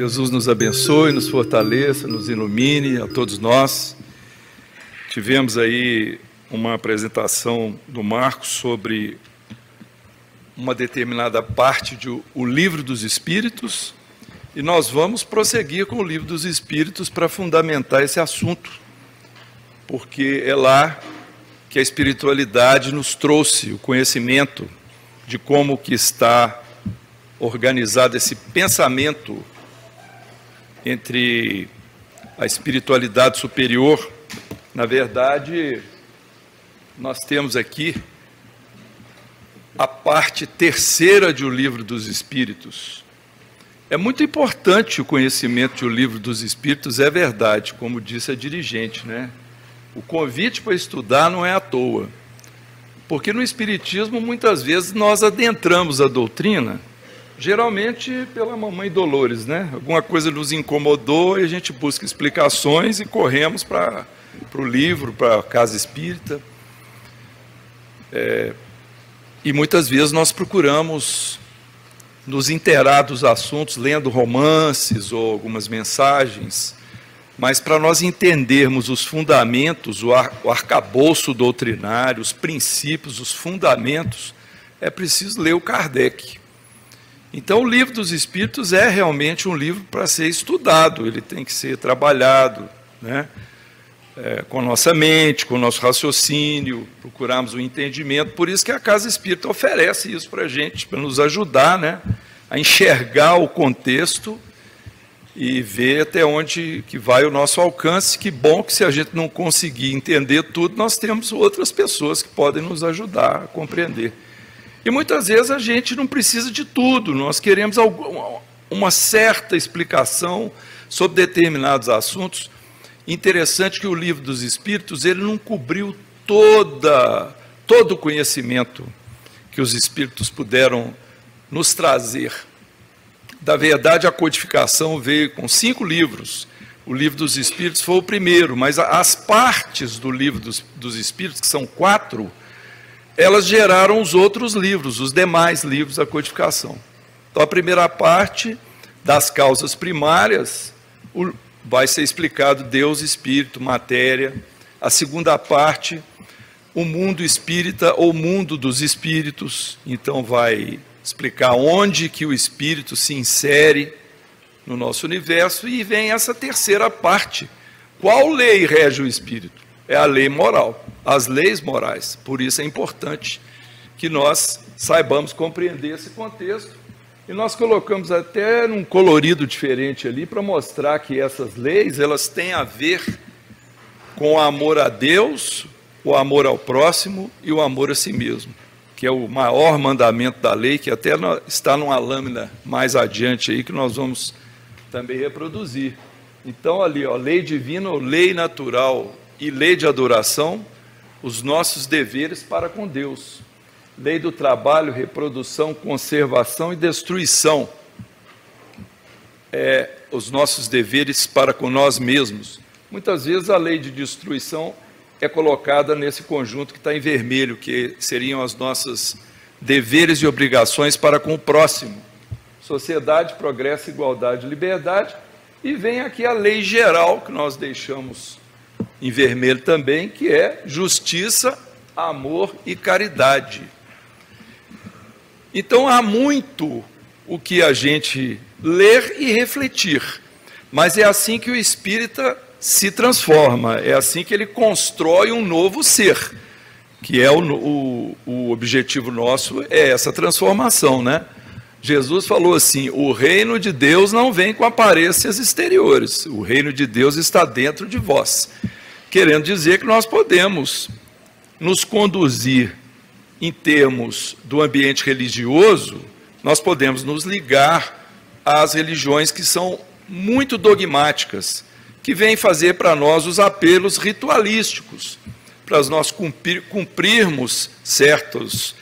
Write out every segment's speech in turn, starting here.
Jesus nos abençoe, nos fortaleça, nos ilumine a todos nós. Tivemos aí uma apresentação do Marcos sobre uma determinada parte do Livro dos Espíritos, e nós vamos prosseguir com o Livro dos Espíritos para fundamentar esse assunto, porque é lá que a espiritualidade nos trouxe o conhecimento de como que está organizado esse pensamento entre a espiritualidade superior. Na verdade, nós temos aqui a parte terceira de O Livro dos Espíritos. É muito importante o conhecimento de O Livro dos Espíritos, é verdade, como disse a dirigente, né? O convite para estudar não é à toa, porque no Espiritismo, muitas vezes, nós adentramos a doutrina, geralmente pela Mamãe Dolores, né? Alguma coisa nos incomodou e a gente busca explicações e corremos para o livro, para a casa espírita. E muitas vezes nós procuramos nos inteirar dos assuntos, lendo romances ou algumas mensagens, mas para nós entendermos os fundamentos, o arcabouço doutrinário, os princípios, os fundamentos, é preciso ler o Kardec. Então, o Livro dos Espíritos é realmente um livro para ser estudado, ele tem que ser trabalhado, né? Com a nossa mente, com o nosso raciocínio, procurarmos o entendimento. Por isso que a Casa Espírita oferece isso para a gente, para nos ajudar, né, a enxergar o contexto e ver até onde que vai o nosso alcance. Que bom que, se a gente não conseguir entender tudo, nós temos outras pessoas que podem nos ajudar a compreender. E muitas vezes a gente não precisa de tudo, nós queremos uma certa explicação sobre determinados assuntos. Interessante que o Livro dos Espíritos, ele não cobriu todo o conhecimento que os Espíritos puderam nos trazer. Da verdade, a codificação veio com 5 livros. O Livro dos Espíritos foi o primeiro, mas as partes do Livro dos Espíritos, que são 4, elas geraram os outros livros, os demais livros da codificação. Então, a primeira parte, das causas primárias, vai ser explicado Deus, Espírito, matéria. A segunda parte, o mundo espírita ou mundo dos espíritos. Então, vai explicar onde que o espírito se insere no nosso universo. E vem essa terceira parte. Qual lei rege o espírito? É a lei moral, as leis morais. Por isso é importante que nós saibamos compreender esse contexto. E nós colocamos até num colorido diferente ali para mostrar que essas leis, elas têm a ver com o amor a Deus, o amor ao próximo e o amor a si mesmo, que é o maior mandamento da lei, que até está numa lâmina mais adiante aí, que nós vamos também reproduzir. Então, ali, ó, lei divina, lei natural e lei de adoração, os nossos deveres para com Deus. Lei do trabalho, reprodução, conservação e destruição. Os nossos deveres para com nós mesmos. Muitas vezes a lei de destruição é colocada nesse conjunto que está em vermelho, que seriam as nossas deveres e obrigações para com o próximo. Sociedade, progresso, igualdade, liberdade. E vem aqui a lei geral, que nós deixamos em vermelho também, que é justiça, amor e caridade. Então, há muito o que a gente ler e refletir, mas é assim que o espírita se transforma, é assim que ele constrói um novo ser, que é o objetivo nosso, é essa transformação, né? Jesus falou assim: o reino de Deus não vem com aparências exteriores, o reino de Deus está dentro de vós, querendo dizer que nós podemos nos conduzir em termos do ambiente religioso, nós podemos nos ligar às religiões que são muito dogmáticas, que vêm fazer para nós os apelos ritualísticos, para nós cumprirmos certos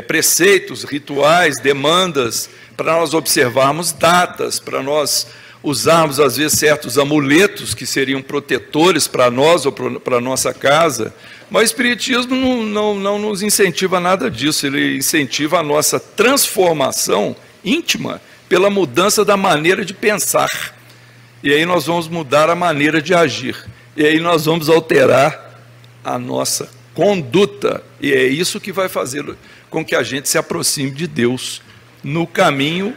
preceitos, rituais, demandas, para nós observarmos datas, para nós usarmos, às vezes, certos amuletos que seriam protetores para nós ou para a nossa casa. Mas o Espiritismo não nos incentiva nada disso, ele incentiva a nossa transformação íntima pela mudança da maneira de pensar. E aí nós vamos mudar a maneira de agir. E aí nós vamos alterar a nossa conduta. E é isso que vai fazer com que a gente se aproxime de Deus no caminho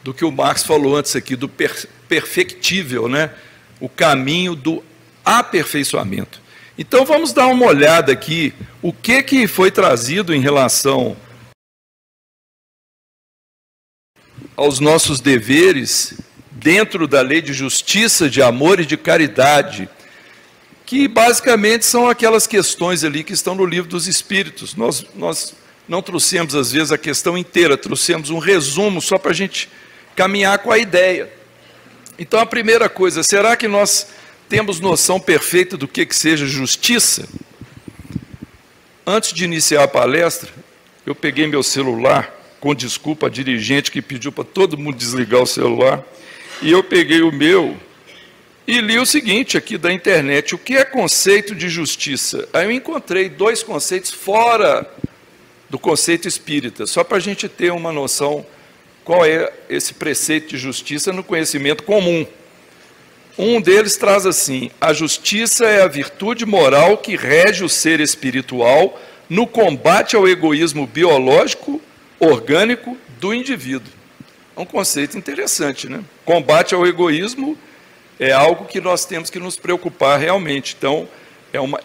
do que o Marx falou antes aqui, do perfectível, né? O caminho do aperfeiçoamento. Então vamos dar uma olhada aqui, o que foi trazido em relação aos nossos deveres dentro da lei de justiça, de amor e de caridade, que basicamente são aquelas questões ali que estão no Livro dos Espíritos. Nós não trouxemos às vezes a questão inteira, trouxemos um resumo só para a gente caminhar com a ideia. Então a primeira coisa, será que nós temos noção perfeita do que seja justiça? Antes de iniciar a palestra, eu peguei meu celular, com desculpa a dirigente que pediu para todo mundo desligar o celular, e eu peguei o meu e li o seguinte aqui da internet: o que é conceito de justiça? Aí eu encontrei 2 conceitos fora do conceito espírita, só para a gente ter uma noção qual é esse preceito de justiça no conhecimento comum. Um deles traz assim: a justiça é a virtude moral que rege o ser espiritual no combate ao egoísmo biológico, orgânico do indivíduo. É um conceito interessante, né? Combate ao egoísmo é algo que nós temos que nos preocupar realmente. Então,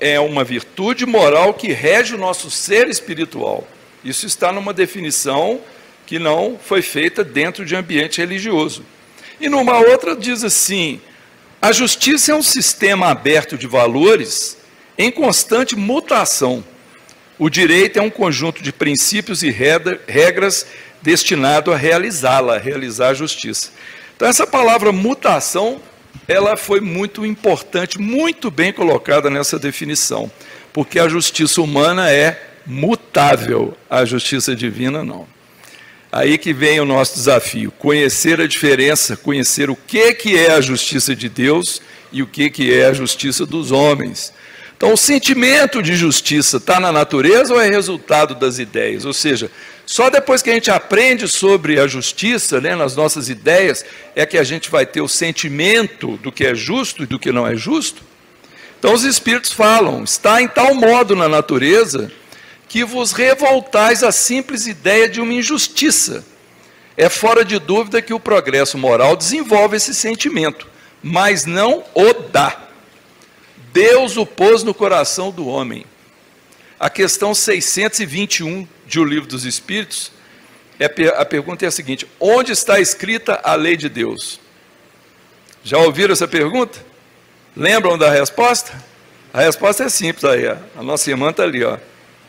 é uma virtude moral que rege o nosso ser espiritual. Isso está numa definição que não foi feita dentro de ambiente religioso. E numa outra diz assim: a justiça é um sistema aberto de valores em constante mutação. O direito é um conjunto de princípios e regras destinado a realizá-la, a realizar a justiça. Então, essa palavra mutação, ela foi muito importante, muito bem colocada nessa definição, porque a justiça humana é mutável, a justiça divina não. Aí que vem o nosso desafio: conhecer a diferença, conhecer o que é a justiça de Deus e o que é a justiça dos homens. Então, o sentimento de justiça está na natureza ou é resultado das ideias? Ou seja, só depois que a gente aprende sobre a justiça, né, nas nossas ideias, é que a gente vai ter o sentimento do que é justo e do que não é justo. Então, os Espíritos falam: está em tal modo na natureza que vos revoltais à simples ideia de uma injustiça. É fora de dúvida que o progresso moral desenvolve esse sentimento, mas não o dá. Deus o pôs no coração do homem. A questão 621 de O Livro dos Espíritos, a pergunta é a seguinte: onde está escrita a lei de Deus? Já ouviram essa pergunta? Lembram da resposta? A resposta é simples aí, ó. A nossa irmã está ali, ó.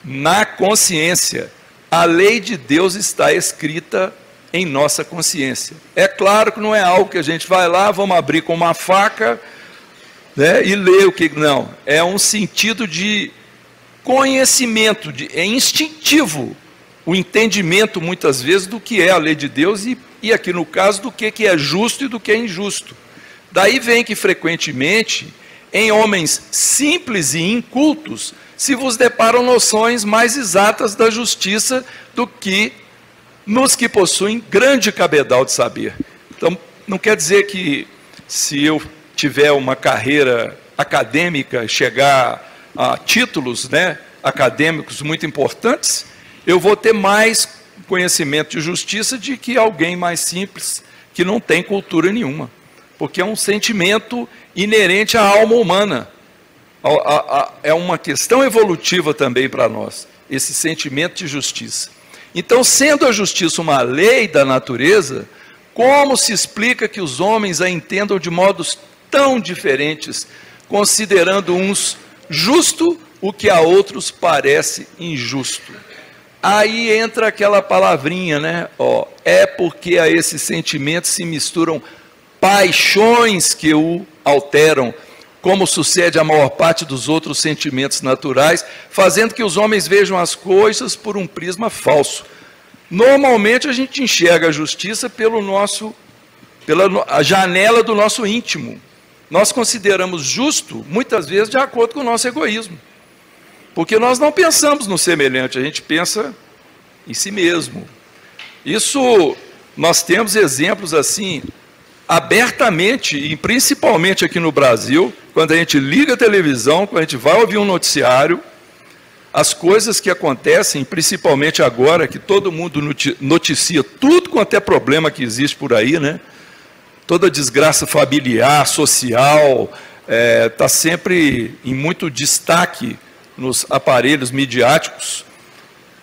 Na consciência. A lei de Deus está escrita em nossa consciência. É claro que não é algo que a gente vai lá, vamos abrir com uma faca, né, e ler o que... Não, é um sentido de conhecimento, é instintivo o entendimento, muitas vezes, do que é a lei de Deus e aqui no caso, do que é justo e do que é injusto. Daí vem que, frequentemente, em homens simples e incultos, se vos deparam noções mais exatas da justiça do que nos que possuem grande cabedal de saber. Então, não quer dizer que se eu tiver uma carreira acadêmica, chegar a títulos, né, acadêmicos muito importantes, eu vou ter mais conhecimento de justiça de que alguém mais simples, que não tem cultura nenhuma. Porque é um sentimento inerente à alma humana. É uma questão evolutiva também para nós, esse sentimento de justiça. Então, sendo a justiça uma lei da natureza, como se explica que os homens a entendam de modos tão diferentes, considerando uns justo o que a outros parece injusto? Aí entra aquela palavrinha, né? Ó, é porque a esse sentimento se misturam paixões que o alteram, como sucede a maior parte dos outros sentimentos naturais, fazendo que os homens vejam as coisas por um prisma falso. Normalmente a gente enxerga a justiça pela janela do nosso íntimo. Nós consideramos justo, muitas vezes, de acordo com o nosso egoísmo. Porque nós não pensamos no semelhante, a gente pensa em si mesmo. Isso nós temos exemplos assim, abertamente, e principalmente aqui no Brasil, quando a gente liga a televisão, quando a gente vai ouvir um noticiário, as coisas que acontecem, principalmente agora, que todo mundo noticia tudo quanto é problema que existe por aí, né? Toda desgraça familiar, social, está sempre em muito destaque nos aparelhos midiáticos.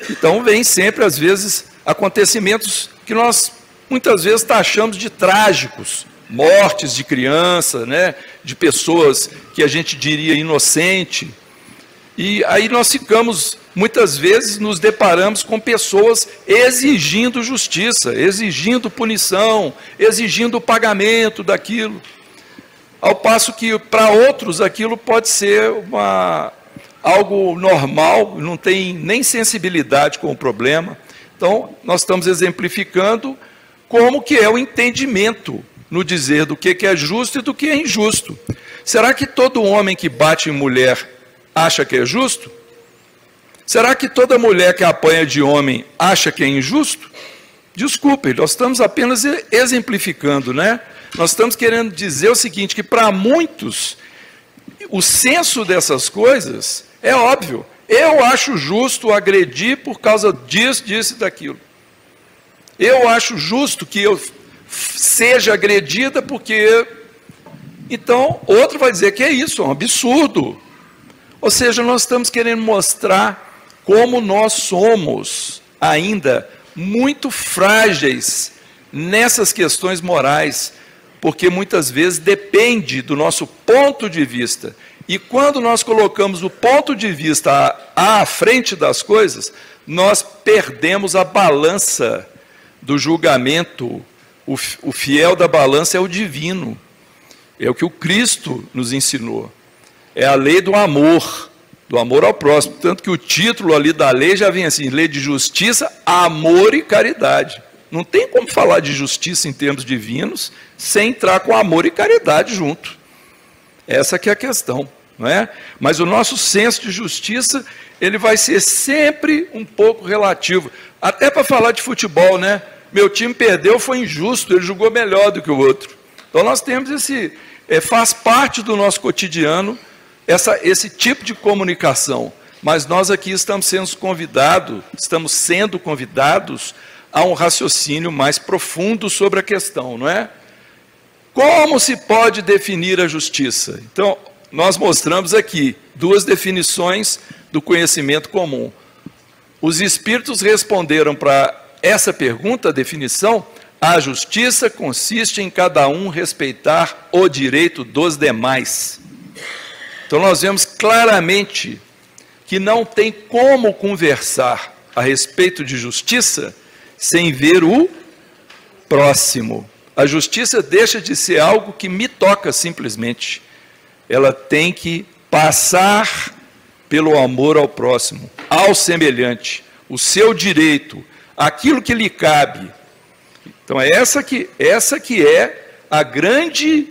Então, vem sempre, às vezes, acontecimentos que nós, muitas vezes, taxamos de trágicos, mortes de criança, né? De pessoas que a gente diria inocente. E aí nós ficamos, muitas vezes, nos deparamos com pessoas exigindo justiça, exigindo punição, exigindo o pagamento daquilo. Ao passo que, para outros, aquilo pode ser algo normal, não tem nem sensibilidade com o problema. Então, nós estamos exemplificando como que é o entendimento no dizer do que é justo e do que é injusto. Será que todo homem que bate em mulher acha que é justo? Será que toda mulher que apanha de homem acha que é injusto? Desculpe, nós estamos apenas exemplificando, né? Nós estamos querendo dizer o seguinte, que para muitos, o senso dessas coisas é óbvio. Eu acho justo agredir por causa disso, disso e daquilo. Eu acho justo que eu seja agredida porque... Então, outro vai dizer que é isso, é um absurdo. Ou seja, nós estamos querendo mostrar como nós somos ainda muito frágeis nessas questões morais, porque muitas vezes depende do nosso ponto de vista. E quando nós colocamos o ponto de vista à frente das coisas, nós perdemos a balança do julgamento. O fiel da balança é o divino. É o que o Cristo nos ensinou. É a lei do amor ao próximo. Tanto que o título ali da lei já vem assim, lei de justiça, amor e caridade. Não tem como falar de justiça em termos divinos sem entrar com amor e caridade junto. Essa que é a questão, não é? Mas o nosso senso de justiça, ele vai ser sempre um pouco relativo. Até para falar de futebol, né? Meu time perdeu, foi injusto, ele jogou melhor do que o outro. Então nós temos faz parte do nosso cotidiano, esse tipo de comunicação, mas nós aqui estamos sendo convidados a um raciocínio mais profundo sobre a questão, não é? Como se pode definir a justiça? Então, nós mostramos aqui duas definições do conhecimento comum. Os espíritos responderam para essa pergunta, a definição: a justiça consiste em cada um respeitar o direito dos demais. Então nós vemos claramente que não tem como conversar a respeito de justiça sem ver o próximo. A justiça deixa de ser algo que me toca simplesmente. Ela tem que passar pelo amor ao próximo, ao semelhante, o seu direito, aquilo que lhe cabe. Então essa que é a grande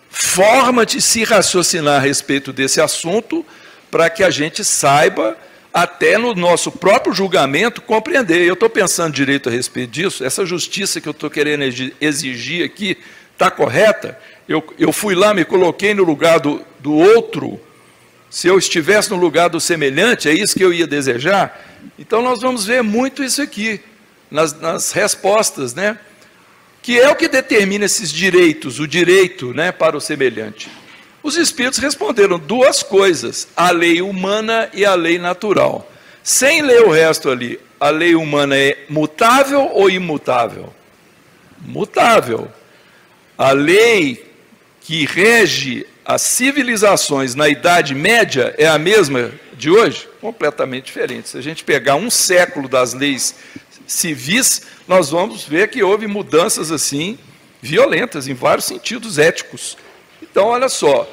forma de se raciocinar a respeito desse assunto, para que a gente saiba, até no nosso próprio julgamento, compreender. Eu estou pensando direito a respeito disso, essa justiça que eu estou querendo exigir aqui, está correta? Eu fui lá, me coloquei no lugar do outro, se eu estivesse no lugar do semelhante, é isso que eu ia desejar? Então nós vamos ver muito isso aqui, nas respostas, né? Que é o que determina esses direitos, o direito, né, para o semelhante. Os espíritos responderam duas coisas, a lei humana e a lei natural. Sem ler o resto ali, a lei humana é mutável ou imutável? Mutável. A lei que rege as civilizações na Idade Média é a mesma de hoje? Completamente diferente. Se a gente pegar um século das leis civis, nós vamos ver que houve mudanças assim, violentas, em vários sentidos éticos. Então, olha só,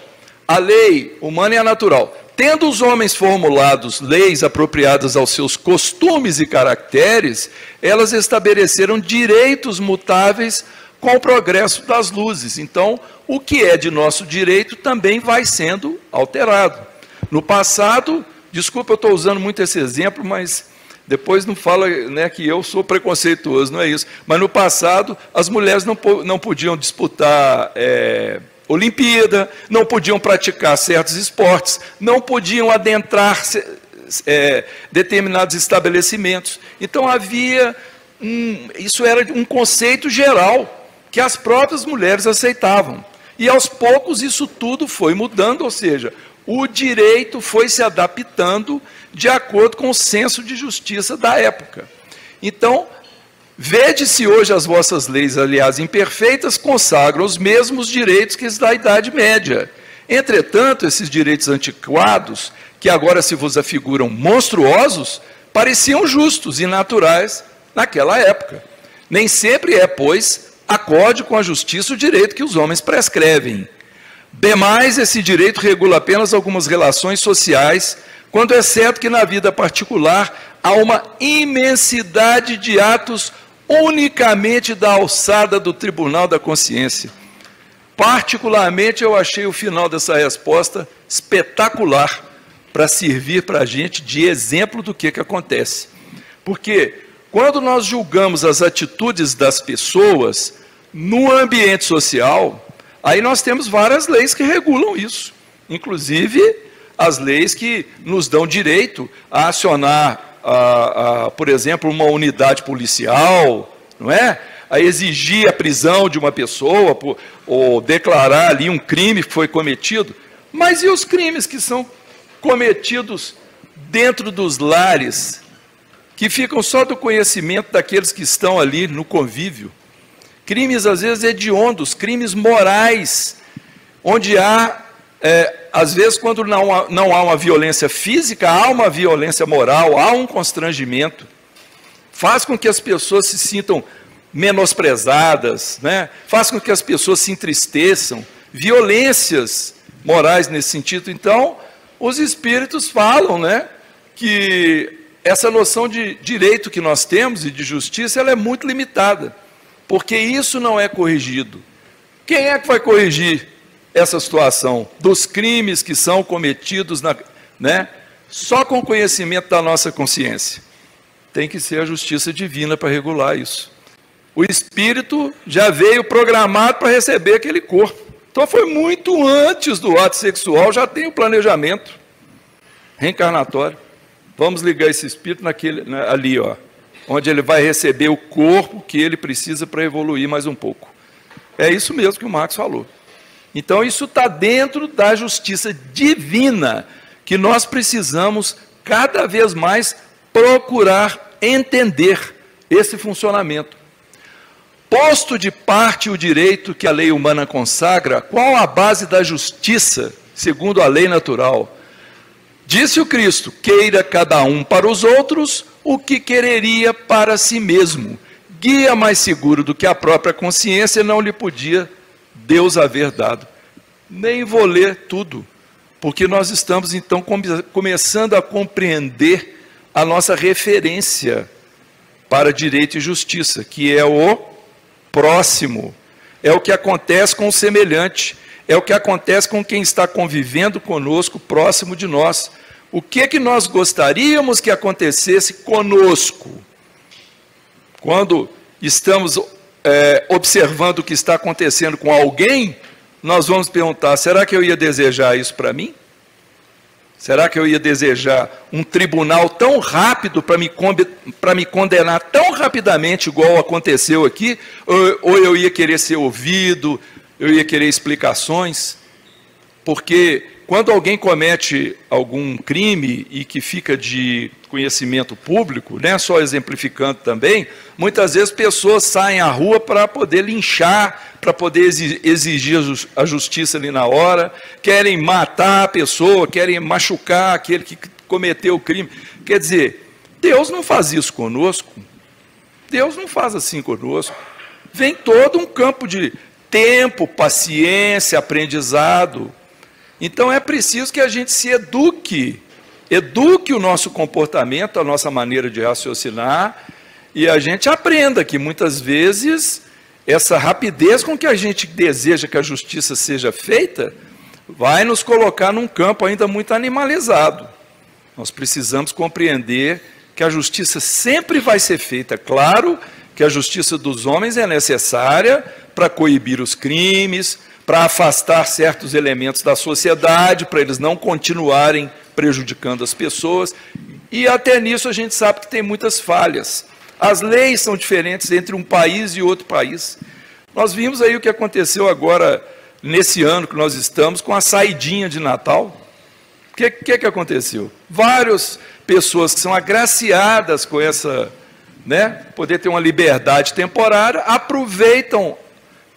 a lei humana e a natural. Tendo os homens formulados leis apropriadas aos seus costumes e caracteres, elas estabeleceram direitos mutáveis com o progresso das luzes. Então, o que é de nosso direito também vai sendo alterado. No passado, desculpa, eu estou usando muito esse exemplo, mas Depois não fala, né, que eu sou preconceituoso, não é isso. Mas no passado, as mulheres não podiam disputar Olimpíada, não podiam praticar certos esportes, não podiam adentrar determinados estabelecimentos. Então havia isso era um conceito geral que as próprias mulheres aceitavam. E aos poucos isso tudo foi mudando, ou seja, o direito foi se adaptando de acordo com o senso de justiça da época. Então, vede se hoje as vossas leis, aliás, imperfeitas, consagram os mesmos direitos que os da Idade Média. Entretanto, esses direitos antiquados, que agora se vos afiguram monstruosos, pareciam justos e naturais naquela época. Nem sempre é, pois, acorde com a justiça o direito que os homens prescrevem. Demais, esse direito regula apenas algumas relações sociais, quando é certo que na vida particular há uma imensidade de atos unicamente da alçada do tribunal da consciência. Particularmente, eu achei o final dessa resposta espetacular para servir para a gente de exemplo do que acontece. Porque quando nós julgamos as atitudes das pessoas no ambiente social, aí nós temos várias leis que regulam isso, inclusive as leis que nos dão direito a acionar, por exemplo, uma unidade policial, não é? A exigir a prisão de uma pessoa, ou declarar ali um crime que foi cometido. Mas e os crimes que são cometidos dentro dos lares, que ficam só do conhecimento daqueles que estão ali no convívio? Crimes, às vezes, hediondos, crimes morais, onde há, às vezes, quando não há uma violência física, há uma violência moral, há um constrangimento. Faz com que as pessoas se sintam menosprezadas, né? Faz com que as pessoas se entristeçam. Violências morais nesse sentido. Então, os espíritos falam, né, que essa noção de direito que nós temos e de justiça, ela é muito limitada, porque isso não é corrigido. Quem é que vai corrigir essa situação dos crimes que são cometidos, né, só com conhecimento da nossa consciência? Tem que ser a justiça divina para regular isso. O espírito já veio programado para receber aquele corpo. Então foi muito antes do ato sexual, já tem o planejamento reencarnatório. Vamos ligar esse espírito ali, ó, onde ele vai receber o corpo que ele precisa para evoluir mais um pouco. É isso mesmo que o Marcos falou. Então isso está dentro da justiça divina, que nós precisamos cada vez mais procurar entender esse funcionamento. Posto de parte o direito que a lei humana consagra, qual a base da justiça, segundo a lei natural? Disse o Cristo: queira cada um para os outros o que quereria para si mesmo. Guia mais seguro do que a própria consciência não lhe podia Deus haver dado. Nem vou ler tudo, porque nós estamos então começando a compreender a nossa referência para direito e justiça, que é o próximo, é o que acontece com o semelhante, é o que acontece com quem está convivendo conosco, próximo de nós. O que nós gostaríamos que acontecesse conosco? Quando estamos observando o que está acontecendo com alguém, nós vamos perguntar: será que eu ia desejar isso para mim? Será que eu ia desejar um tribunal tão rápido para me condenar tão rapidamente, igual aconteceu aqui? Ou eu ia querer ser ouvido, eu ia querer explicações? Porque quando alguém comete algum crime e que fica de conhecimento público, né, só exemplificando também, muitas vezes pessoas saem à rua para poder linchar, para poder exigir a justiça ali na hora, querem matar a pessoa, querem machucar aquele que cometeu o crime. Quer dizer, Deus não faz isso conosco, Deus não faz assim conosco. Vem todo um campo de tempo, paciência, aprendizado. Então é preciso que a gente se eduque o nosso comportamento, a nossa maneira de raciocinar, e a gente aprenda que muitas vezes essa rapidez com que a gente deseja que a justiça seja feita vai nos colocar num campo ainda muito animalizado. Nós precisamos compreender que a justiça sempre vai ser feita. Claro que a justiça dos homens é necessária para coibir os crimes, para afastar certos elementos da sociedade, para eles não continuarem prejudicando as pessoas. E até nisso a gente sabe que tem muitas falhas. As leis são diferentes entre um país e outro país. Nós vimos aí o que aconteceu agora, nesse ano que nós estamos, com a saidinha de Natal. O que aconteceu? Várias pessoas que são agraciadas com essa, poder ter uma liberdade temporária, aproveitam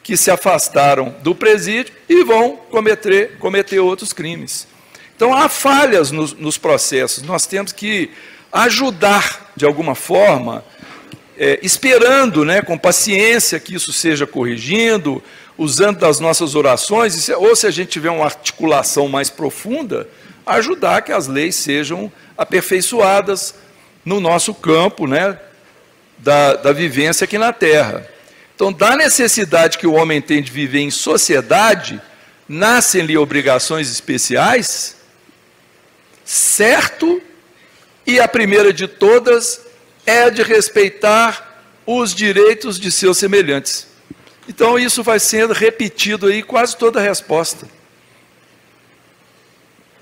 que se afastaram do presídio e vão cometer outros crimes. Então, há falhas nos processos. Nós temos que ajudar, de alguma forma, esperando, com paciência, que isso seja corrigindo, usando das nossas orações, ou se a gente tiver uma articulação mais profunda, ajudar que as leis sejam aperfeiçoadas no nosso campo, da vivência aqui na Terra. Então, da necessidade que o homem tem de viver em sociedade, nascem-lhe obrigações especiais, certo, e a primeira de todas é a de respeitar os direitos de seus semelhantes. Então, isso vai sendo repetido aí quase toda a resposta.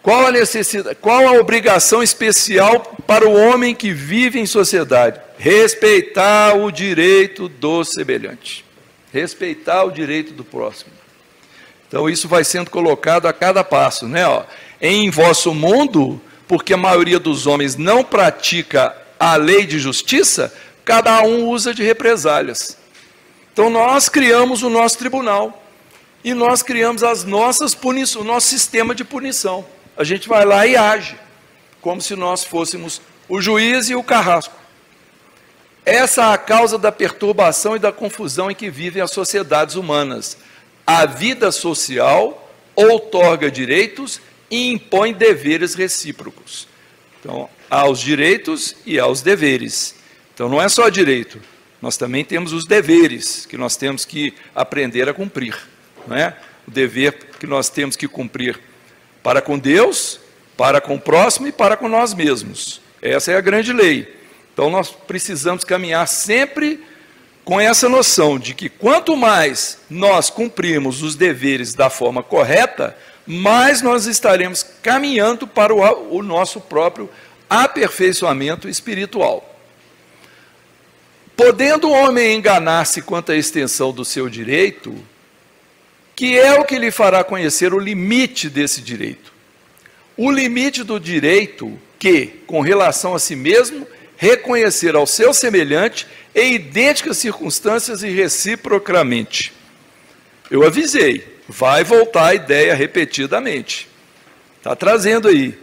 Qual a necessidade, qual a obrigação especial para o homem que vive em sociedade? Respeitar o direito do semelhante. Respeitar o direito do próximo. Então, isso vai sendo colocado a cada passo, Em vosso mundo, porque a maioria dos homens não pratica a lei de justiça, cada um usa de represálias. Então, nós criamos o nosso tribunal. E nós criamos as nossas punições, o nosso sistema de punição. A gente vai lá e age, como se nós fôssemos o juiz e o carrasco. Essa é a causa da perturbação e da confusão em que vivem as sociedades humanas. A vida social outorga direitos e impõe deveres recíprocos. Então, há os direitos e há os deveres. Então, não é só direito, nós também temos os deveres que nós temos que aprender a cumprir. O dever que nós temos que cumprir para com Deus, para com o próximo e para com nós mesmos. Essa é a grande lei. Então, nós precisamos caminhar sempre com essa noção de que quanto mais nós cumprirmos os deveres da forma correta, mais nós estaremos caminhando para o nosso próprio aperfeiçoamento espiritual. Podendo o homem enganar-se quanto à extensão do seu direito, que é o que lhe fará conhecer o limite desse direito. O limite do direito que, com relação a si mesmo, reconhecer ao seu semelhante em idênticas circunstâncias e reciprocamente. Eu avisei, vai voltar a ideia repetidamente. Está trazendo aí.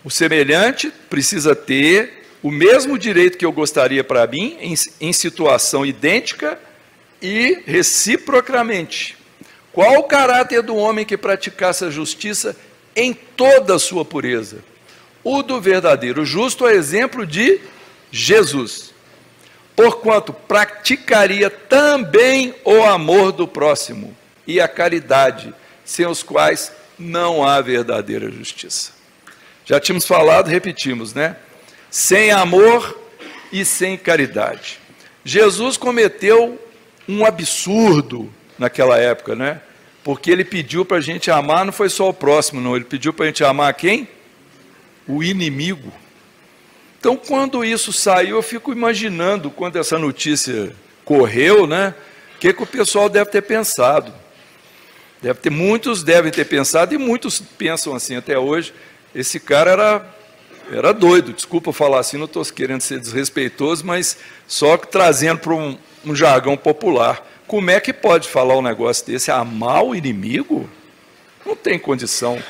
O semelhante precisa ter o mesmo direito que eu gostaria para mim, em situação idêntica e reciprocamente. Qual o caráter do homem que praticasse a justiça em toda a sua pureza? O do verdadeiro justo é exemplo de Jesus. Porquanto praticaria também o amor do próximo e a caridade, sem os quais não há verdadeira justiça. Já tínhamos falado, repetimos, Sem amor e sem caridade. Jesus cometeu um absurdo naquela época, Porque ele pediu para a gente amar, não foi só o próximo, não. Ele pediu para a gente amar quem? O inimigo. Então, quando isso saiu, eu fico imaginando, quando essa notícia correu, o que o pessoal deve ter pensado. Muitos devem ter pensado, e muitos pensam assim até hoje. Esse cara era doido, desculpa falar assim, não estou querendo ser desrespeitoso, mas só trazendo para um jargão popular. Como é que pode falar um negócio desse? Amar o inimigo? Não tem condição.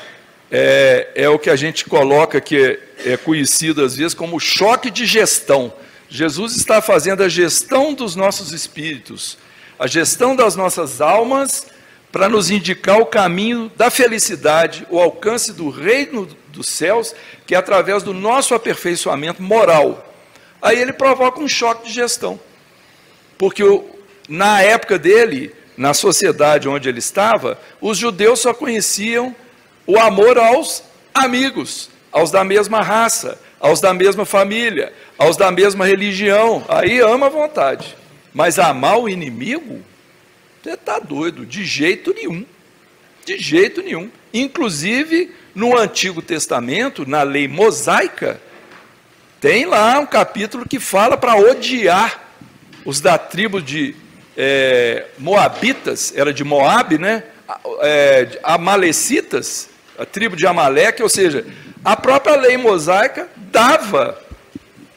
É o que a gente coloca, que é conhecido às vezes como choque de gestão. Jesus está fazendo a gestão dos nossos espíritos, a gestão das nossas almas, para nos indicar o caminho da felicidade, o alcance do reino dos céus, que é através do nosso aperfeiçoamento moral. Aí ele provoca um choque de gestão. Porque na época dele, na sociedade onde ele estava, os judeus só conheciam o amor aos amigos, aos da mesma raça, aos da mesma família, aos da mesma religião. Aí ama à vontade. Mas amar o inimigo, você está doido, de jeito nenhum. De jeito nenhum. Inclusive, no Antigo Testamento, na lei mosaica, tem lá um capítulo que fala para odiar os da tribo de Moabitas, era de Moabe, né? Amalecitas, a tribo de Amaleque, ou seja, a própria lei mosaica dava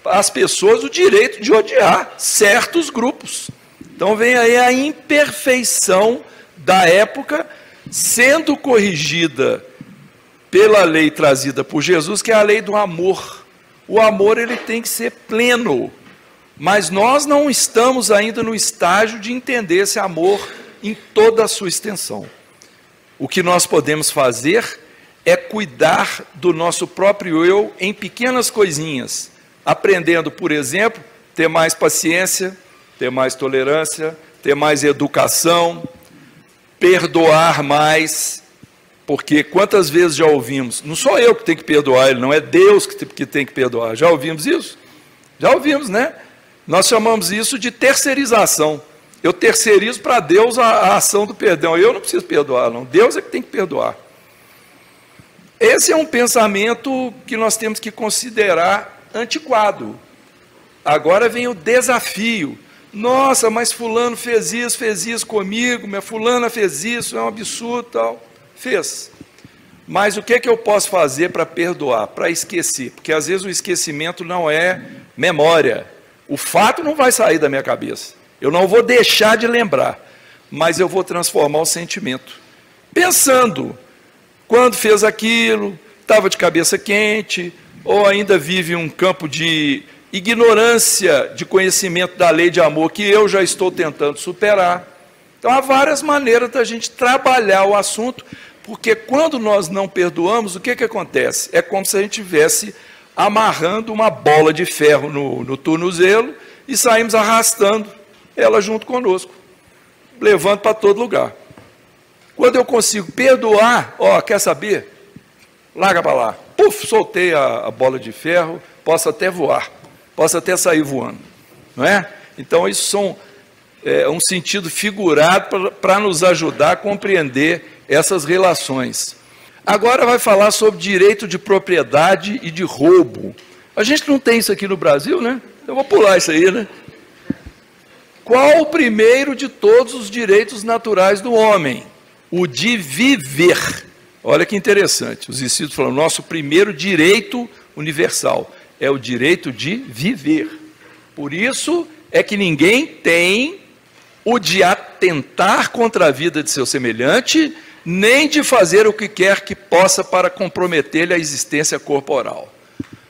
às pessoas o direito de odiar certos grupos. Então vem aí a imperfeição da época sendo corrigida pela lei trazida por Jesus, que é a lei do amor. O amor ele tem que ser pleno, mas nós não estamos ainda no estágio de entender esse amor em toda a sua extensão. O que nós podemos fazer é cuidar do nosso próprio eu em pequenas coisinhas, aprendendo, por exemplo, ter mais paciência, ter mais tolerância, ter mais educação, perdoar mais, porque quantas vezes já ouvimos, não sou eu que tenho que perdoar ele, não é Deus que tem que perdoar, já ouvimos isso? Já ouvimos, né? Nós chamamos isso de terceirização. Eu terceirizo para Deus a ação do perdão, eu não preciso perdoar, não, Deus é que tem que perdoar. Esse é um pensamento que nós temos que considerar antiquado. Agora vem o desafio. Nossa, mas fulano fez isso comigo, minha fulana fez isso, é um absurdo, tal. Fez. Mas o que é que eu posso fazer para perdoar, para esquecer? Porque às vezes o esquecimento não é memória. O fato não vai sair da minha cabeça. Eu não vou deixar de lembrar, mas eu vou transformar o sentimento. Pensando, quando fez aquilo, estava de cabeça quente, ou ainda vive um campo de ignorância de conhecimento da lei de amor que eu já estou tentando superar. Então há várias maneiras da gente trabalhar o assunto, porque quando nós não perdoamos, o que acontece? É como se a gente estivesse amarrando uma bola de ferro no tornozelo e saímos arrastando ela junto conosco, levando para todo lugar. Quando eu consigo perdoar, quer saber? Larga para lá. Puf, soltei a bola de ferro, posso até voar, posso até sair voando, não é? Então isso são um sentido figurado para nos ajudar a compreender essas relações. Agora vai falar sobre direito de propriedade e de roubo. A gente não tem isso aqui no Brasil, né? Eu vou pular isso aí, né? Qual o primeiro de todos os direitos naturais do homem? O de viver. Olha que interessante. Os Espíritos falam, nosso primeiro direito universal é o direito de viver. Por isso é que ninguém tem o de atentar contra a vida de seu semelhante, nem de fazer o que quer que possa para comprometer-lhe a existência corporal.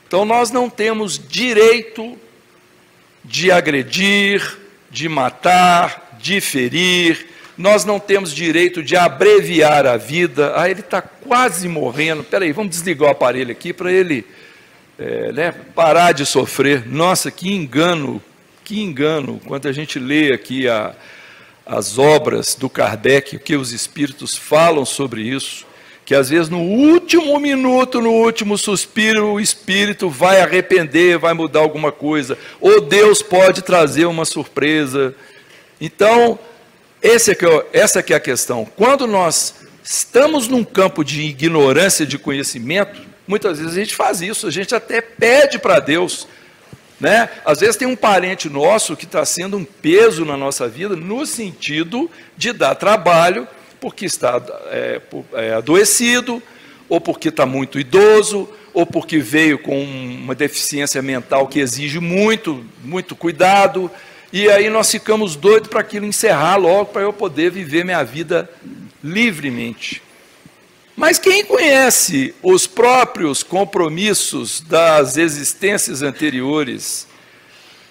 Então nós não temos direito de agredir, de matar, de ferir, nós não temos direito de abreviar a vida. Ele está quase morrendo, peraí, vamos desligar o aparelho aqui para ele parar de sofrer. Nossa, que engano, quando a gente lê aqui as obras do Kardec, o que os espíritos falam sobre isso, que às vezes no último minuto, no último suspiro, o espírito vai arrepender, vai mudar alguma coisa, ou Deus pode trazer uma surpresa. Então, essa que é a questão. Quando nós estamos num campo de ignorância de conhecimento, muitas vezes a gente faz isso, a gente até pede para Deus, né? Às vezes tem um parente nosso que está sendo um peso na nossa vida, no sentido de dar trabalho, porque está adoecido, ou porque está muito idoso, ou porque veio com uma deficiência mental que exige muito cuidado, e aí nós ficamos doidos para aquilo encerrar logo, para eu poder viver minha vida livremente. Mas quem conhece os próprios compromissos das existências anteriores,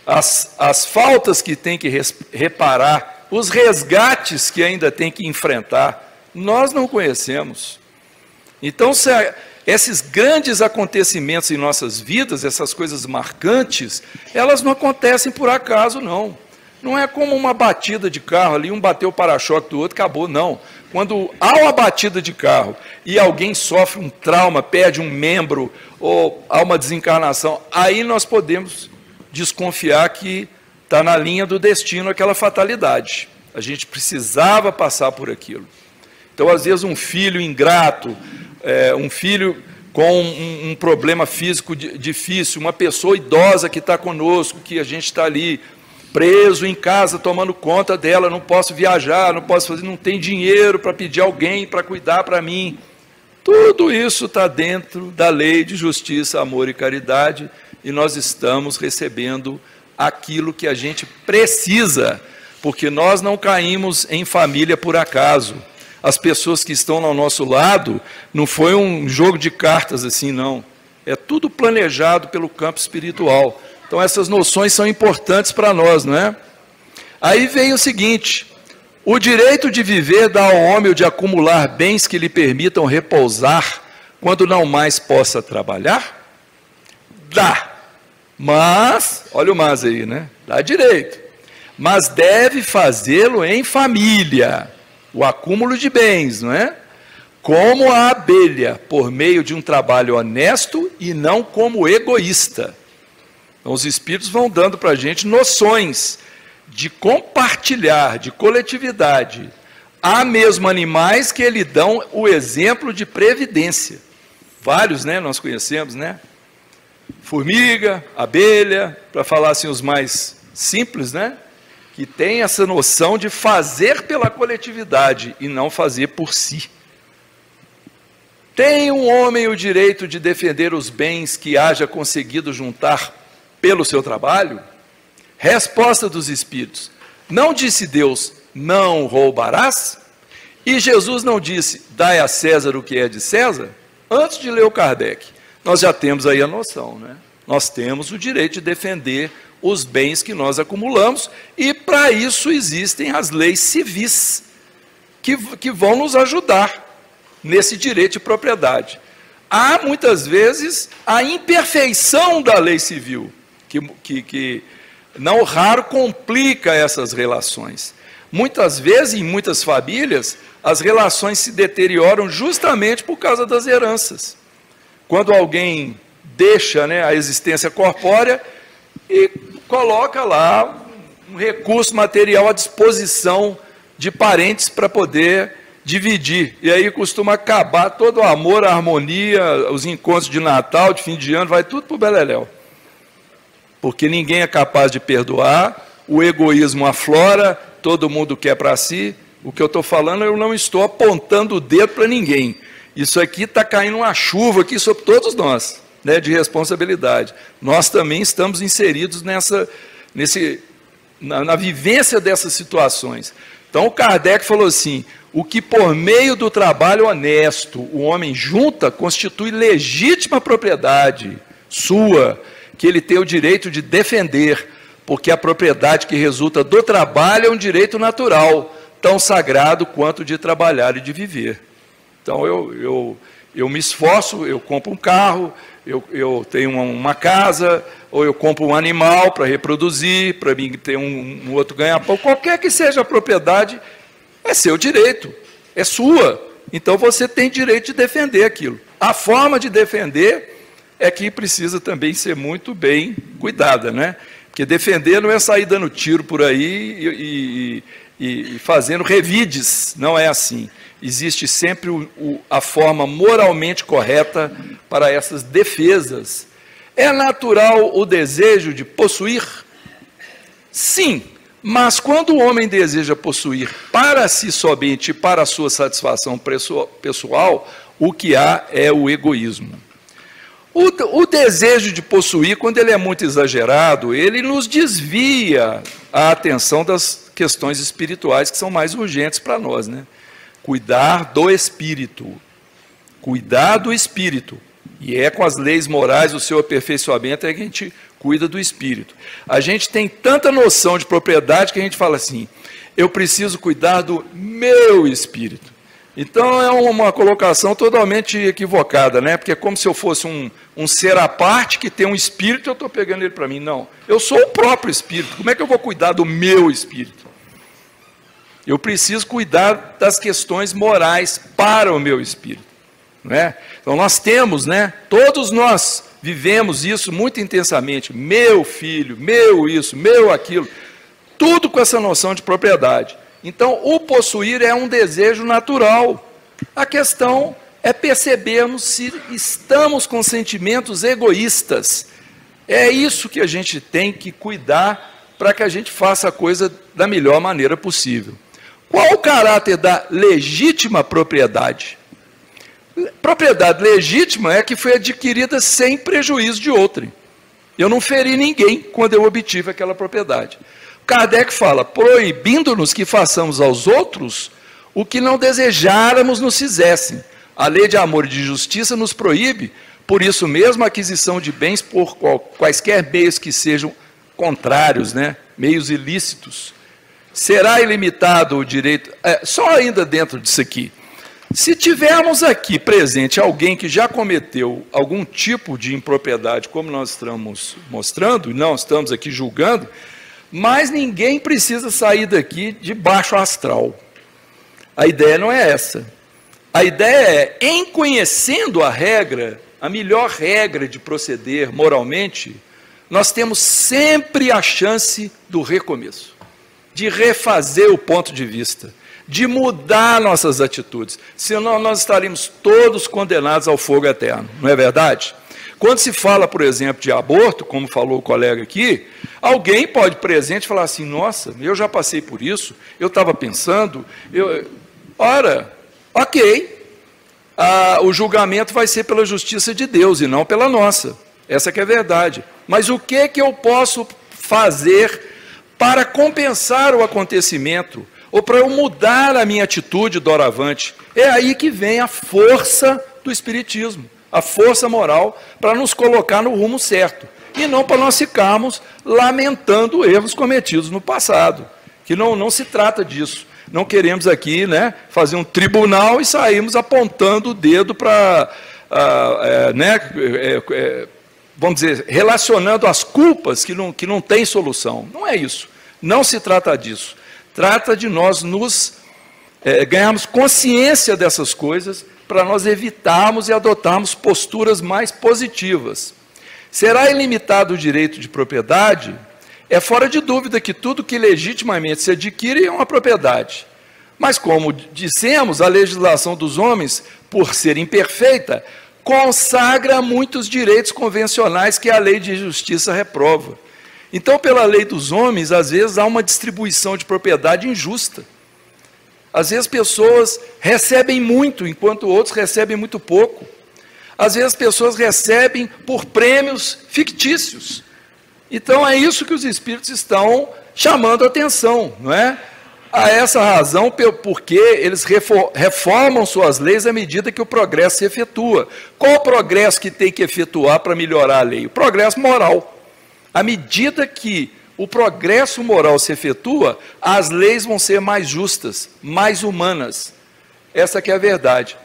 as faltas que tem que reparar, os resgates que ainda tem que enfrentar, nós não conhecemos. Então, esses grandes acontecimentos em nossas vidas, essas coisas marcantes, elas não acontecem por acaso, não. Não é como uma batida de carro ali, um bateu o para-choque do outro, acabou, não. Quando há uma batida de carro e alguém sofre um trauma, perde um membro, ou há uma desencarnação, aí nós podemos desconfiar que está na linha do destino aquela fatalidade. A gente precisava passar por aquilo. Então, às vezes, um filho ingrato, um filho com um problema físico difícil, uma pessoa idosa que está conosco, que a gente está ali preso em casa, tomando conta dela, não posso viajar, não posso fazer, não tem dinheiro para pedir alguém para cuidar para mim. Tudo isso está dentro da lei de justiça, amor e caridade, e nós estamos recebendo aquilo que a gente precisa, porque nós não caímos em família por acaso. As pessoas que estão ao nosso lado, não foi um jogo de cartas assim, não. É tudo planejado pelo campo espiritual. Então, essas noções são importantes para nós, não é? Aí vem o seguinte: o direito de viver dá ao homem o de acumular bens que lhe permitam repousar quando não mais possa trabalhar? Dá. Mas, olha o mas aí, né? Dá direito. Mas deve fazê-lo em família. O acúmulo de bens, não é? Como a abelha, por meio de um trabalho honesto e não como egoísta. Então, os espíritos vão dando para a gente noções de compartilhar, de coletividade. Há mesmo animais que lhe dão o exemplo de previdência. Vários, né? Nós conhecemos, né? Formiga, abelha, para falar assim os mais simples, né? Que tem essa noção de fazer pela coletividade e não fazer por si. Tem um homem o direito de defender os bens que haja conseguido juntar pelo seu trabalho? Resposta dos espíritos: não disse Deus, não roubarás? E Jesus não disse, dai a César o que é de César? Antes de ler o Kardec, nós já temos aí a noção, né? Nós temos o direito de defender os bens que nós acumulamos, e para isso existem as leis civis, que vão nos ajudar nesse direito de propriedade. Há, muitas vezes, a imperfeição da lei civil, que não raro complica essas relações. Muitas vezes, em muitas famílias, as relações se deterioram justamente por causa das heranças. Quando alguém deixa, né, a existência corpórea e coloca lá um recurso material à disposição de parentes para poder dividir. E aí costuma acabar todo o amor, a harmonia, os encontros de Natal, de fim de ano, vai tudo para o beleléu. Porque ninguém é capaz de perdoar, o egoísmo aflora, todo mundo quer para si. O que eu estou falando, eu não estou apontando o dedo para ninguém. Isso aqui está caindo uma chuva aqui sobre todos nós, né, de responsabilidade. Nós também estamos inseridos na vivência dessas situações. Então, o Kardec falou assim: o que por meio do trabalho honesto o homem junta, constitui legítima propriedade sua, que ele tem o direito de defender, porque a propriedade que resulta do trabalho é um direito natural, tão sagrado quanto de trabalhar e de viver. Então, eu me esforço, eu compro um carro, eu tenho uma casa, ou eu compro um animal para reproduzir, para mim ter um outro ganha-pão, qualquer que seja a propriedade, é seu direito, é sua. Então, você tem direito de defender aquilo. A forma de defender é que precisa também ser muito bem cuidada, né? Porque defender não é sair dando tiro por aí e fazendo revides, não é assim. Existe sempre a forma moralmente correta para essas defesas. É natural o desejo de possuir? Sim, mas quando o homem deseja possuir para si somente e para a sua satisfação pessoal, o que há é o egoísmo. O desejo de possuir, quando ele é muito exagerado, ele nos desvia a atenção das questões espirituais que são mais urgentes para nós, né? Cuidar do espírito. Cuidar do espírito. E é com as leis morais, o seu aperfeiçoamento, é que a gente cuida do espírito. A gente tem tanta noção de propriedade que a gente fala assim: eu preciso cuidar do meu espírito. Então é uma colocação totalmente equivocada, né? Porque é como se eu fosse um ser à parte que tem um espírito e eu estou pegando ele para mim. Não, eu sou o próprio espírito. Como é que eu vou cuidar do meu espírito? Eu preciso cuidar das questões morais para o meu espírito, não é? Então nós temos, né? Todos nós vivemos isso muito intensamente. Meu filho, meu isso, meu aquilo. Tudo com essa noção de propriedade. Então, o possuir é um desejo natural. A questão é percebermos se estamos com sentimentos egoístas. É isso que a gente tem que cuidar para que a gente faça a coisa da melhor maneira possível. Qual o caráter da legítima propriedade? Propriedade legítima é que foi adquirida sem prejuízo de outrem. Eu não feri ninguém quando eu obtive aquela propriedade. Kardec fala, proibindo-nos que façamos aos outros o que não desejáramos nos fizessem. A lei de amor e de justiça nos proíbe, por isso mesmo, a aquisição de bens por quaisquer meios que sejam contrários, né? Meios ilícitos. Será ilimitado o direito... só ainda dentro disso aqui. Se tivermos aqui presente alguém que já cometeu algum tipo de impropriedade, como nós estamos mostrando, e não estamos aqui julgando, mas ninguém precisa sair daqui de baixo astral. A ideia não é essa. A ideia é, em conhecendo a regra, a melhor regra de proceder moralmente, nós temos sempre a chance do recomeço, de refazer o ponto de vista, de mudar nossas atitudes. Senão nós estaríamos todos condenados ao fogo eterno, não é verdade? Quando se fala, por exemplo, de aborto, como falou o colega aqui, alguém pode presente falar assim, nossa, eu já passei por isso, eu estava pensando, ora, ok, o julgamento vai ser pela justiça de Deus e não pela nossa, essa que é a verdade. Mas o que eu posso fazer para compensar o acontecimento, ou para eu mudar a minha atitude doravante? É aí que vem a força do Espiritismo, a força moral para nos colocar no rumo certo, e não para nós ficarmos lamentando erros cometidos no passado, que não se trata disso. Não queremos aqui, né, fazer um tribunal e sairmos apontando o dedo para, vamos dizer, relacionando as culpas que não tem solução. Não é isso, não se trata disso. Trata de nós ganharmos consciência dessas coisas para nós evitarmos e adotarmos posturas mais positivas. Será ilimitado o direito de propriedade? É fora de dúvida que tudo que legitimamente se adquire é uma propriedade. Mas, como dissemos, a legislação dos homens, por ser imperfeita, consagra muitos direitos convencionais que a lei de justiça reprova. Então, pela lei dos homens, às vezes há uma distribuição de propriedade injusta. Às vezes pessoas recebem muito, enquanto outros recebem muito pouco. Às vezes pessoas recebem por prêmios fictícios. Então é isso que os espíritos estão chamando a atenção, não é? A essa razão, porque eles reformam suas leis à medida que o progresso se efetua. Qual o progresso que tem que efetuar para melhorar a lei? O progresso moral. À medida que o progresso moral se efetua, as leis vão ser mais justas, mais humanas. Essa que é a verdade.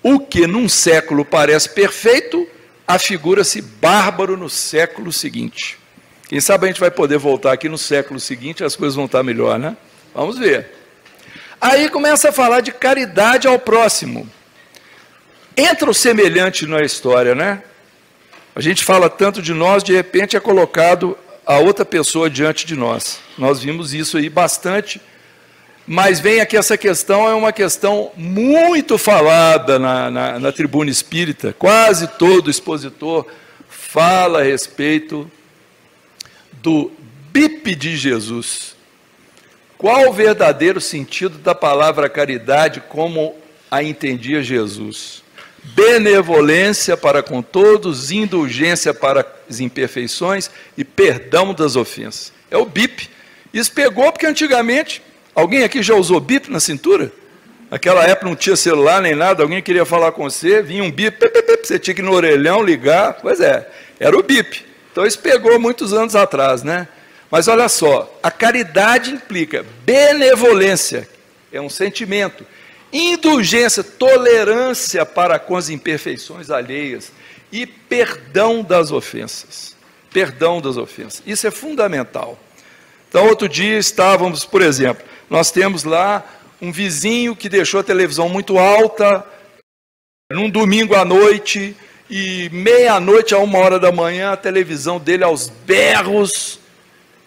O que num século parece perfeito, afigura-se bárbaro no século seguinte. Quem sabe a gente vai poder voltar aqui no século seguinte, as coisas vão estar melhor, né? Vamos ver. Aí começa a falar de caridade ao próximo. Entra o semelhante na história, né? A gente fala tanto de nós, de repente é colocado a outra pessoa diante de nós. Nós vimos isso aí bastante, mas vem aqui essa questão, é uma questão muito falada na tribuna espírita. Quase todo expositor fala a respeito do BIP de Jesus. Qual o verdadeiro sentido da palavra caridade como a entendia Jesus? Benevolência para com todos, indulgência para as imperfeições e perdão das ofensas. É o BIP. Isso pegou porque antigamente, alguém aqui já usou BIP na cintura? Naquela época não tinha celular nem nada, alguém queria falar com você, vinha um BIP, você tinha que ir no orelhão ligar, pois é, era o BIP. Então isso pegou muitos anos atrás, né? Mas olha só, a caridade implica benevolência, é um sentimento, indulgência, tolerância para com as imperfeições alheias e perdão das ofensas. Perdão das ofensas. Isso é fundamental. Então, outro dia estávamos, por exemplo, nós temos lá um vizinho que deixou a televisão muito alta, num domingo à noite, e meia-noite a 1h da manhã, a televisão dele aos berros,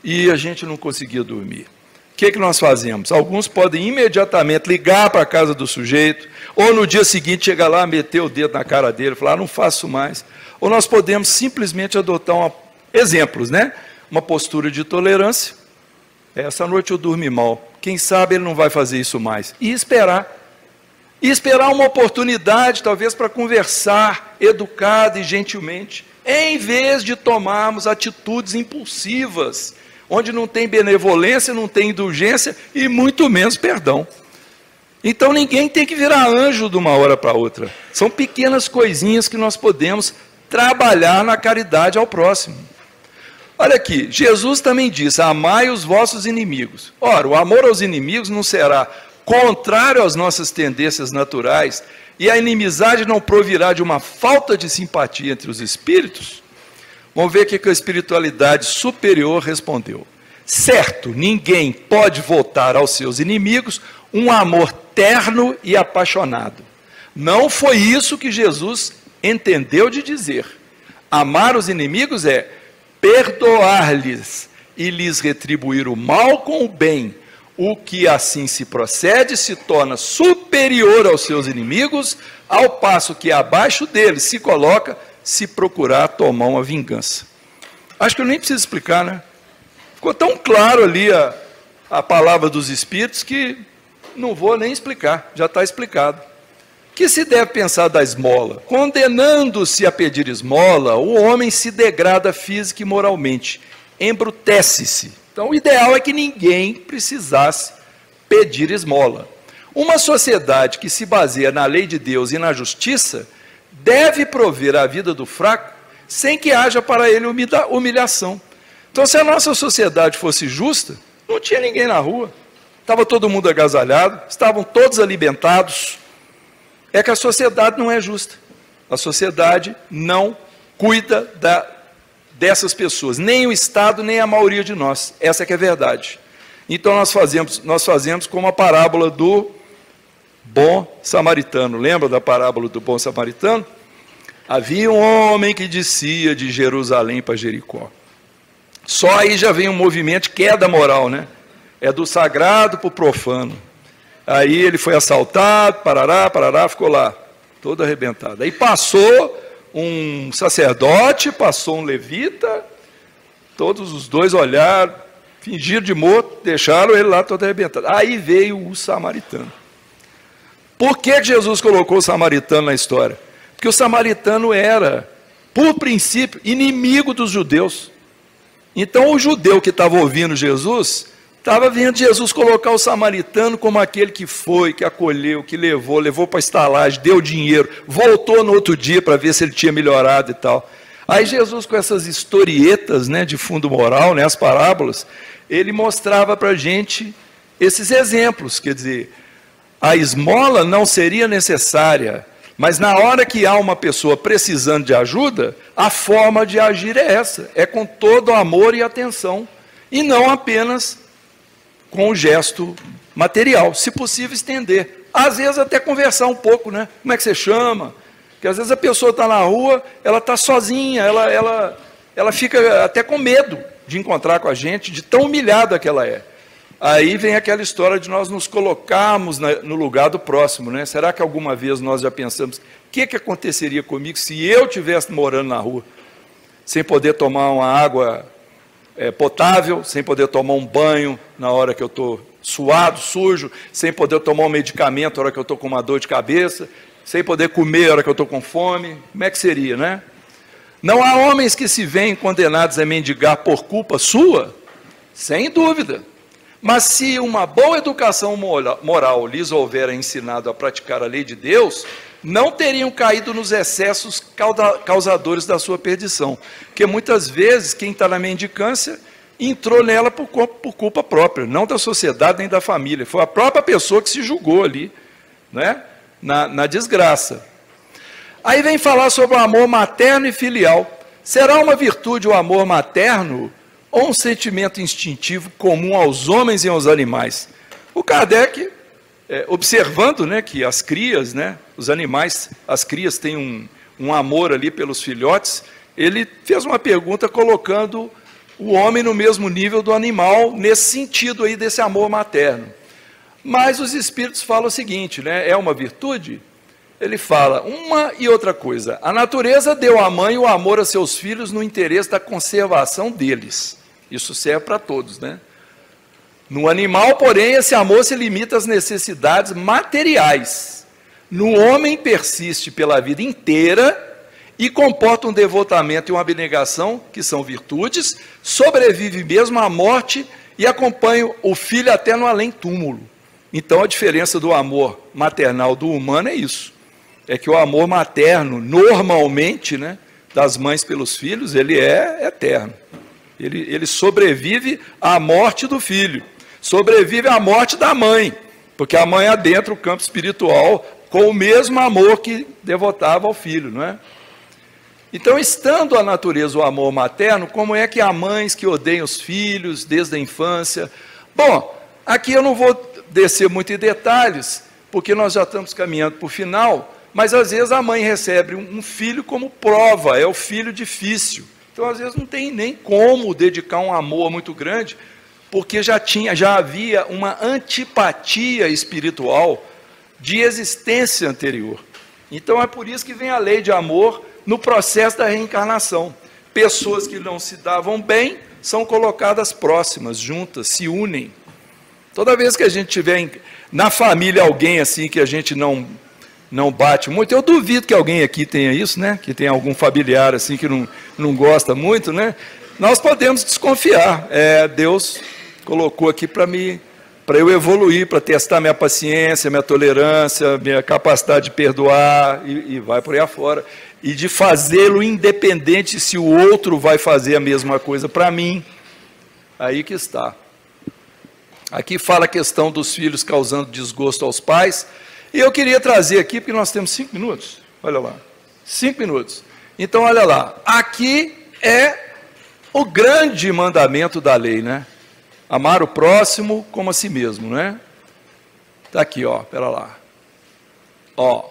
e a gente não conseguia dormir. O que nós fazemos? Alguns podem imediatamente ligar para a casa do sujeito, ou no dia seguinte chegar lá, meter o dedo na cara dele, falar, não faço mais. Ou nós podemos simplesmente adotar exemplos, né? Uma postura de tolerância. Essa noite eu dormi mal. Quem sabe ele não vai fazer isso mais. E esperar. E esperar uma oportunidade, talvez, para conversar educada e gentilmente, em vez de tomarmos atitudes impulsivas, onde não tem benevolência, não tem indulgência e muito menos perdão. Então ninguém tem que virar anjo de uma hora para outra. São pequenas coisinhas que nós podemos trabalhar na caridade ao próximo. Olha aqui, Jesus também disse, amai os vossos inimigos. Ora, o amor aos inimigos não será contrário às nossas tendências naturais, e a inimizade não provirá de uma falta de simpatia entre os espíritos? Vamos ver o que a espiritualidade superior respondeu. Certo, ninguém pode votar aos seus inimigos um amor terno e apaixonado. Não foi isso que Jesus entendeu de dizer. Amar os inimigos é perdoar-lhes e lhes retribuir o mal com o bem. O que assim se procede se torna superior aos seus inimigos, ao passo que abaixo deles se coloca se procurar tomar uma vingança. Acho que eu nem preciso explicar, né? Ficou tão claro ali a palavra dos Espíritos que não vou nem explicar, já está explicado. Que se deve pensar da esmola? Condenando-se a pedir esmola, o homem se degrada física e moralmente, embrutece-se. Então, o ideal é que ninguém precisasse pedir esmola. Uma sociedade que se baseia na lei de Deus e na justiça deve prover a vida do fraco sem que haja para ele humilhação. Então, se a nossa sociedade fosse justa, não tinha ninguém na rua. Estava todo mundo agasalhado, estavam todos alimentados. É que a sociedade não é justa. A sociedade não cuida dessas pessoas, nem o Estado, nem a maioria de nós. Essa é que é a verdade. Então nós fazemos como a parábola do bom samaritano. Lembra da parábola do bom samaritano? Havia um homem que descia de Jerusalém para Jericó. Só aí já vem um movimento de queda moral, né? É do sagrado para o profano. Aí ele foi assaltado, parará, ficou lá, todo arrebentado. Aí passou um sacerdote, passou um levita, todos os dois olharam, fingiram de morto, deixaram ele lá todo arrebentado. Aí veio o samaritano. Por que Jesus colocou o samaritano na história? Porque o samaritano era, por princípio, inimigo dos judeus. Então o judeu que estava ouvindo Jesus, estava vendo Jesus colocar o samaritano como aquele que foi, que acolheu, que levou para a estalagem, deu dinheiro, voltou no outro dia para ver se ele tinha melhorado e tal. Aí Jesus, com essas historietas, né, de fundo moral, né, as parábolas, ele mostrava para a gente esses exemplos. Quer dizer, a esmola não seria necessária, mas na hora que há uma pessoa precisando de ajuda, a forma de agir é essa, é com todo amor e atenção, e não apenas com o gesto material, se possível estender. Às vezes até conversar um pouco, né? Como é que você chama? Porque às vezes a pessoa está na rua, ela está sozinha, ela fica até com medo de encontrar com a gente, de tão humilhada que ela é. Aí vem aquela história de nós nos colocarmos no lugar do próximo, né? Será que alguma vez nós já pensamos, o que aconteceria comigo se eu estivesse morando na rua, sem poder tomar uma água potável, sem poder tomar um banho na hora que eu estou suado, sujo, sem poder tomar um medicamento na hora que eu estou com uma dor de cabeça, sem poder comer na hora que eu estou com fome? Como é que seria, né? Não há homens que se veem condenados a mendigar por culpa sua? Sem dúvida. Mas se uma boa educação moral lhes houver ensinado a praticar a lei de Deus, não teriam caído nos excessos causadores da sua perdição. Porque muitas vezes quem está na mendicância entrou nela por culpa própria, não da sociedade nem da família. Foi a própria pessoa que se julgou ali. né? Na desgraça. Aí vem falar sobre o amor materno e filial. Será uma virtude o amor materno ou um sentimento instintivo comum aos homens e aos animais? O Kardec, observando, né, que as crias, né, os animais, as crias têm um amor ali pelos filhotes, ele fez uma pergunta colocando o homem no mesmo nível do animal, nesse sentido aí desse amor materno. Mas os espíritos falam o seguinte, né, é uma virtude? Ele fala, uma e outra coisa, a natureza deu à mãe o amor a seus filhos no interesse da conservação deles. Isso serve para todos, né? No animal, porém, esse amor se limita às necessidades materiais. No homem persiste pela vida inteira e comporta um devotamento e uma abnegação, que são virtudes, sobrevive mesmo à morte e acompanha o filho até no além-túmulo. Então, a diferença do amor maternal do humano é isso. É que o amor materno, normalmente, né, das mães pelos filhos, ele é eterno. Ele sobrevive à morte do filho, sobrevive à morte da mãe, porque a mãe adentra o campo espiritual com o mesmo amor que devotava ao filho, não é? Então, estando a natureza o amor materno, como é que há mães que odeiam os filhos desde a infância? Bom, aqui eu não vou descer muito em detalhes, porque nós já estamos caminhando para o final, mas às vezes a mãe recebe um filho como prova, é o filho difícil. Então, às vezes, não tem nem como dedicar um amor muito grande, porque já havia uma antipatia espiritual de existência anterior. Então, é por isso que vem a lei de amor no processo da reencarnação. Pessoas que não se davam bem são colocadas próximas, juntas, se unem. Toda vez que a gente tiver na família alguém assim que a gente não bate muito, eu duvido que alguém aqui tenha isso, né? Que tenha algum familiar assim que não gosta muito, né? Nós podemos desconfiar. Deus colocou aqui para eu evoluir, para testar minha paciência, minha tolerância, minha capacidade de perdoar e vai por aí afora. E de fazê-lo independente se o outro vai fazer a mesma coisa para mim. Aí que está. Aqui fala a questão dos filhos causando desgosto aos pais. E eu queria trazer aqui, porque nós temos 5 minutos. Olha lá. 5 minutos. Então, olha lá. Aqui é o grande mandamento da lei, né? Amar o próximo como a si mesmo, né? Está aqui, ó. Espera lá. Ó.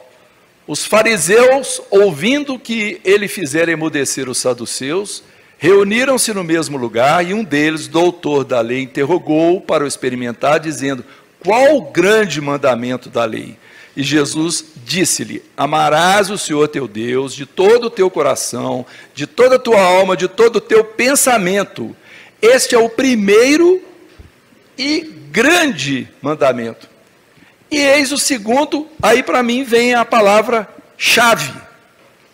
Os fariseus, ouvindo que ele fizera emudecer os saduceus, reuniram-se no mesmo lugar e um deles, doutor da lei, interrogou-o para o experimentar, dizendo, qual o grande mandamento da lei? E Jesus disse-lhe, amarás o Senhor teu Deus de todo o teu coração, de toda a tua alma, de todo o teu pensamento. Este é o primeiro e grande mandamento. E eis o segundo, aí para mim vem a palavra chave,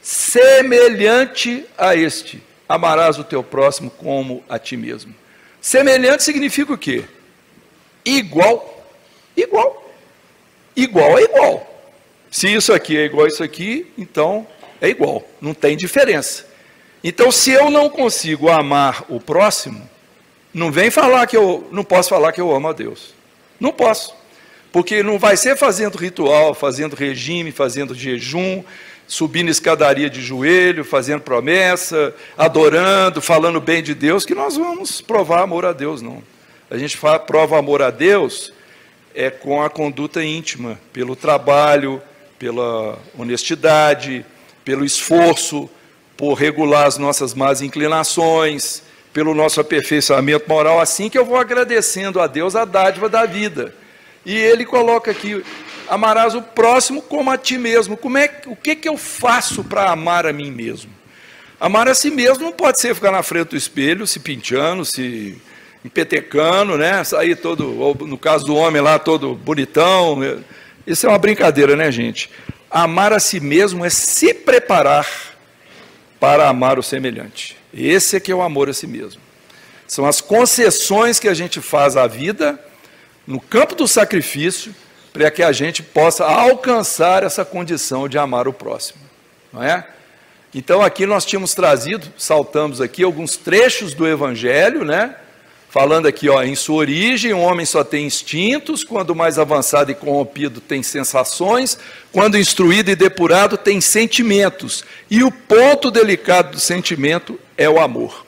semelhante a este. Amarás o teu próximo como a ti mesmo. Semelhante significa o quê? Igual. Igual. Igual é igual. Se isso aqui é igual a isso aqui, então é igual. Não tem diferença. Então, se eu não consigo amar o próximo, não vem falar que não posso falar que eu amo a Deus. Não posso. Porque não vai ser fazendo ritual, fazendo regime, fazendo jejum, subindo escadaria de joelho, fazendo promessa, adorando, falando bem de Deus, que nós vamos provar amor a Deus, não. A gente prova amor a Deus com a conduta íntima, pelo trabalho, pela honestidade, pelo esforço, por regular as nossas más inclinações, pelo nosso aperfeiçoamento moral, assim que eu vou agradecendo a Deus a dádiva da vida. E ele coloca aqui, amarás o próximo como a ti mesmo. O que eu faço para amar a mim mesmo? Amar a si mesmo não pode ser ficar na frente do espelho, se penteando, se empetecando, né? Sair todo, ou no caso do homem lá, todo bonitão. Isso é uma brincadeira, né, gente? Amar a si mesmo é se preparar para amar o semelhante. Esse é que é o amor a si mesmo. São as concessões que a gente faz à vida no campo do sacrifício, para que a gente possa alcançar essa condição de amar o próximo, não é? Então aqui nós tínhamos trazido, saltamos aqui alguns trechos do Evangelho, né? falando aqui, ó, em sua origem, o homem só tem instintos, quando mais avançado e corrompido tem sensações, quando instruído e depurado tem sentimentos. E o ponto delicado do sentimento é o amor.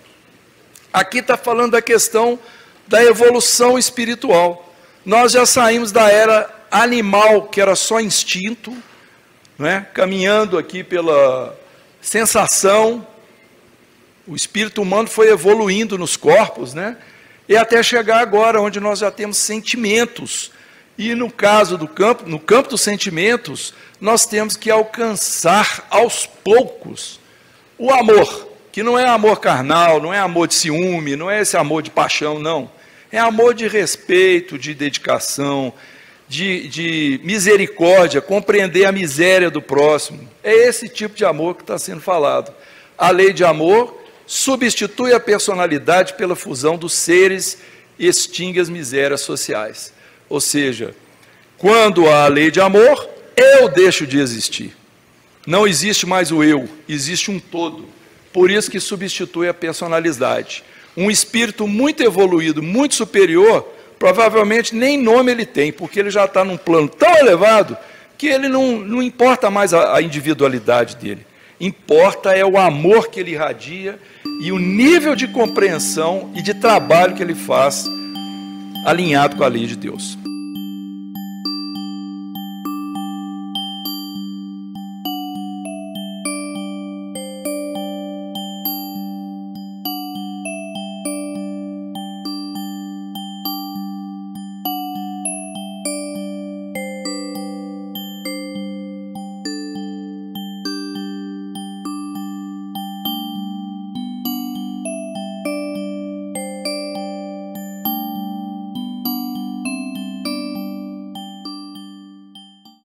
Aqui está falando da questão da evolução espiritual. Nós já saímos da era animal, que era só instinto, né? Caminhando aqui pela sensação. O espírito humano foi evoluindo nos corpos, né? E até chegar agora, onde nós já temos sentimentos. E no caso do campo, no campo dos sentimentos, nós temos que alcançar aos poucos o amor, que não é amor carnal, não é amor de ciúme, não é esse amor de paixão, não. É amor de respeito, de dedicação, de misericórdia, compreender a miséria do próximo. É esse tipo de amor que está sendo falado. A lei de amor substitui a personalidade pela fusão dos seres e extingue as misérias sociais. Ou seja, quando há a lei de amor, eu deixo de existir. Não existe mais o eu, existe um todo. Por isso que substitui a personalidade. Um espírito muito evoluído, muito superior, provavelmente nem nome ele tem, porque ele já está num plano tão elevado que ele não importa mais a individualidade dele. Importa é o amor que ele irradia e o nível de compreensão e de trabalho que ele faz alinhado com a lei de Deus.